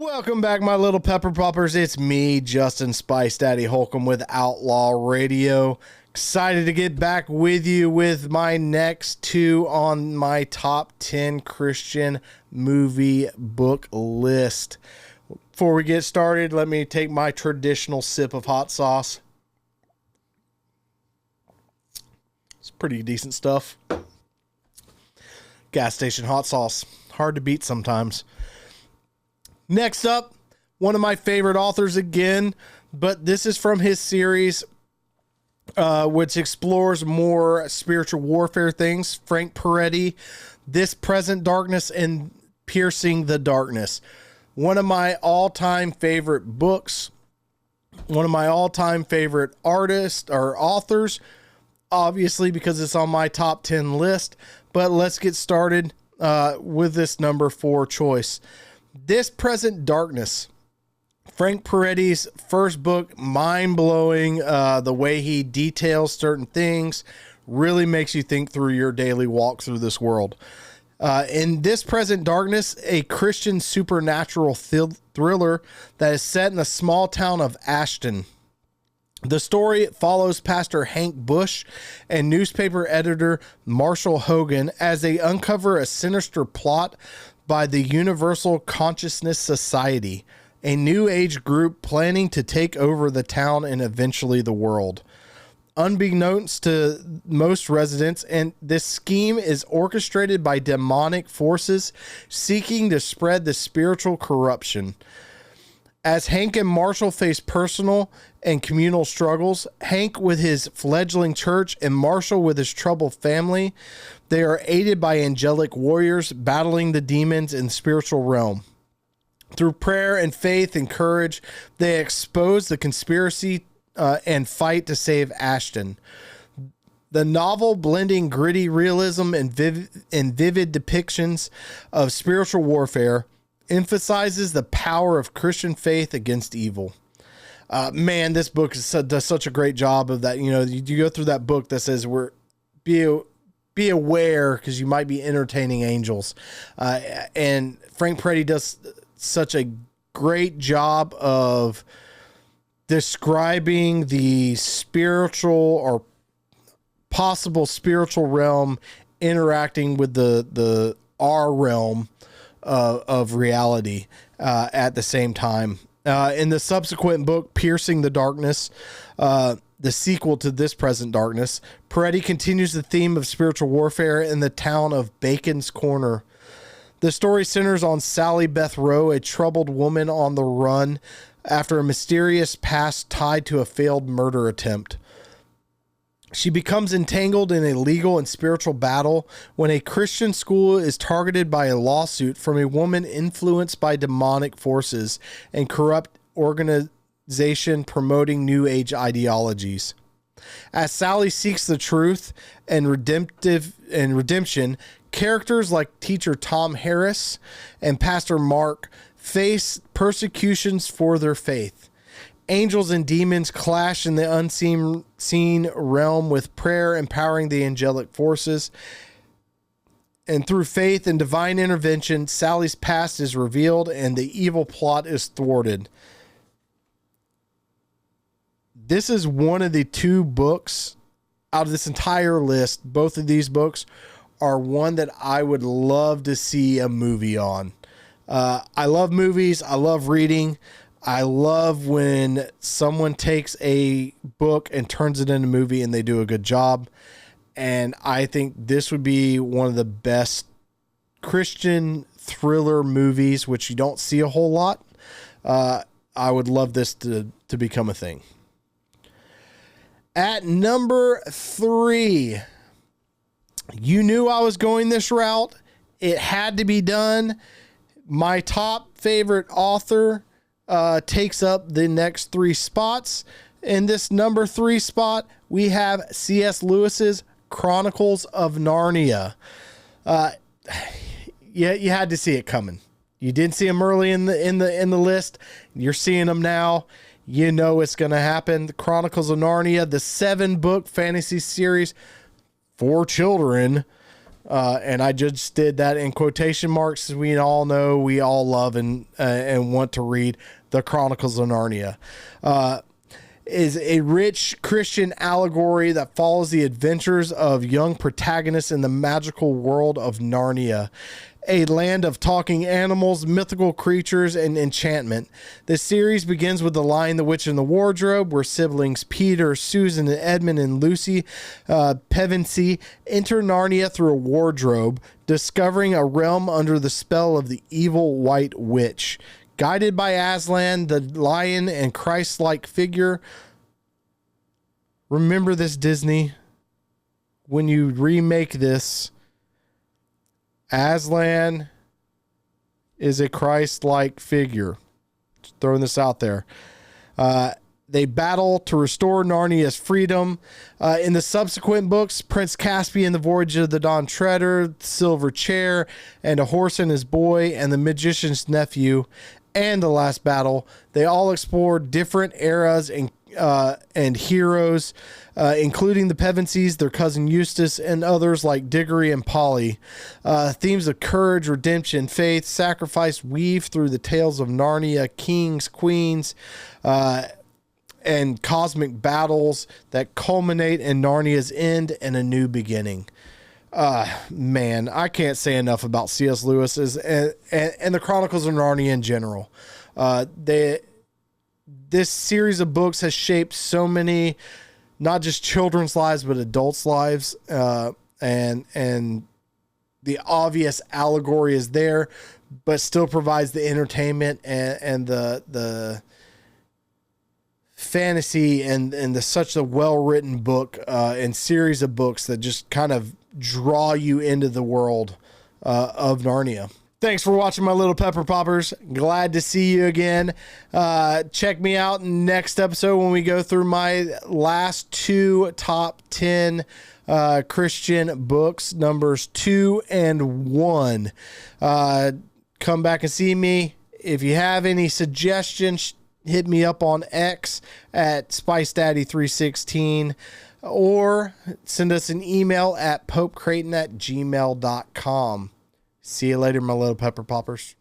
Welcome back, my little pepper poppers. It's me, Justin Spice Daddy Holcombe with Outlaw Radio. Excited to get back with you with my next two on my top 10 Christian movie book list. Before we get started, let me take my traditional sip of hot sauce. It's pretty decent stuff. Gas station hot sauce. Hard to beat sometimes. Next up, one of my favorite authors again, but this is from his series, which explores more spiritual warfare things. Frank Peretti, This Present Darkness and Piercing the Darkness. One of my all-time favorite books, one of my all-time favorite artists or authors, obviously because it's on my top 10 list, but let's get started with this number 4 choice. This Present Darkness, Frank Peretti's first book, mind-blowing. The way he details certain things really makes you think through your daily walk through this world. In This Present Darkness, a Christian supernatural thriller that is set in the small town of Ashton. The story follows Pastor Hank Bush and newspaper editor Marshall Hogan as they uncover a sinister plot by the Universal Consciousness Society, a New Age group planning to take over the town and eventually the world. Unbeknownst to most residents, and this scheme is orchestrated by demonic forces seeking to spread the spiritual corruption. As Hank and Marshall face personal and communal struggles, Hank with his fledgling church and Marshall with his troubled family, they are aided by angelic warriors battling the demons in the spiritual realm. Through prayer and faith and courage, they expose the conspiracy and fight to save Ashton. The novel, blending gritty realism and vivid depictions of spiritual warfare, emphasizes the power of Christian faith against evil. Man, this book does such a great job of that. You know, you go through that book that says be aware because you might be entertaining angels. And Frank Peretti does such a great job of describing the spiritual or possible spiritual realm interacting with our realm of reality at the same time. In the subsequent book, Piercing the Darkness, the sequel to This Present Darkness, Peretti continues the theme of spiritual warfare in the town of Bacon's Corner. The story centers on Sally Beth Rowe, a troubled woman on the run after a mysterious past tied to a failed murder attempt. She becomes entangled in a legal and spiritual battle when a Christian school is targeted by a lawsuit from a woman influenced by demonic forces and corrupt organization promoting New Age ideologies. As Sally seeks the truth and redemption, characters like teacher Tom Harris and Pastor Mark face persecutions for their faith. Angels and demons clash in the unseen realm, with prayer empowering the angelic forces. And through faith and divine intervention, Sally's past is revealed and the evil plot is thwarted. This is one of the 2 books out of this entire list. Both of these books are one that I would love to see a movie on. I love movies. I love reading. I love when someone takes a book and turns it into a movie and they do a good job. And I think this would be one of the best Christian thriller movies, which you don't see a whole lot. I would love this to become a thing. At number 3, you knew I was going this route. It had to be done. My top favorite author takes up the next 3 spots. In this number 3 spot, we have C.S. Lewis's Chronicles of Narnia. Yeah, you had to see it coming. You didn't see him early in the list. You're seeing him now. You know it's going to happen. The Chronicles of Narnia, the 7-book fantasy series for children, And I just did that in quotation marks, as we all know, we all love and want to read the Chronicles of Narnia. Is a rich Christian allegory that follows the adventures of young protagonists in the magical world of Narnia, a land of talking animals, mythical creatures, and enchantment. The series begins with The Lion, the Witch, and the Wardrobe, where siblings Peter, Susan, and Edmund and Lucy Pevensie enter Narnia through a wardrobe, discovering a realm under the spell of the evil White Witch. Guided by Aslan, the lion and Christ-like figure. Remember this, Disney. When you remake this, Aslan is a Christ-like figure. Just throwing this out there. They battle to restore Narnia's freedom. In the subsequent books, Prince Caspian, The Voyage of the Dawn Treader, Silver Chair, and A Horse and His Boy, and The Magician's Nephew, and The Last Battle, they all explore different eras and heroes, including the Pevensies, their cousin Eustace, and others like Diggory and Polly. Themes of courage, redemption, faith, sacrifice weave through the tales of Narnia, kings, queens, and cosmic battles that culminate in Narnia's end and a new beginning. Man, I can't say enough about C.S. Lewis's and the Chronicles of Narnia in general. This series of books has shaped so many, not just children's lives, but adults' lives. And the obvious allegory is there, but still provides the entertainment and the fantasy and such a well-written book and series of books that just kind of draw you into the world of Narnia. Thanks for watching, my little pepper poppers. Glad to see you again. Check me out next episode when we go through my last 2 top 10 Christian books, numbers 2 and 1. Come back and see me. If you have any suggestions, hit me up on X at SpiceDaddy316 or send us an email at popecreighton@gmail.com. See you later, my little pepper poppers.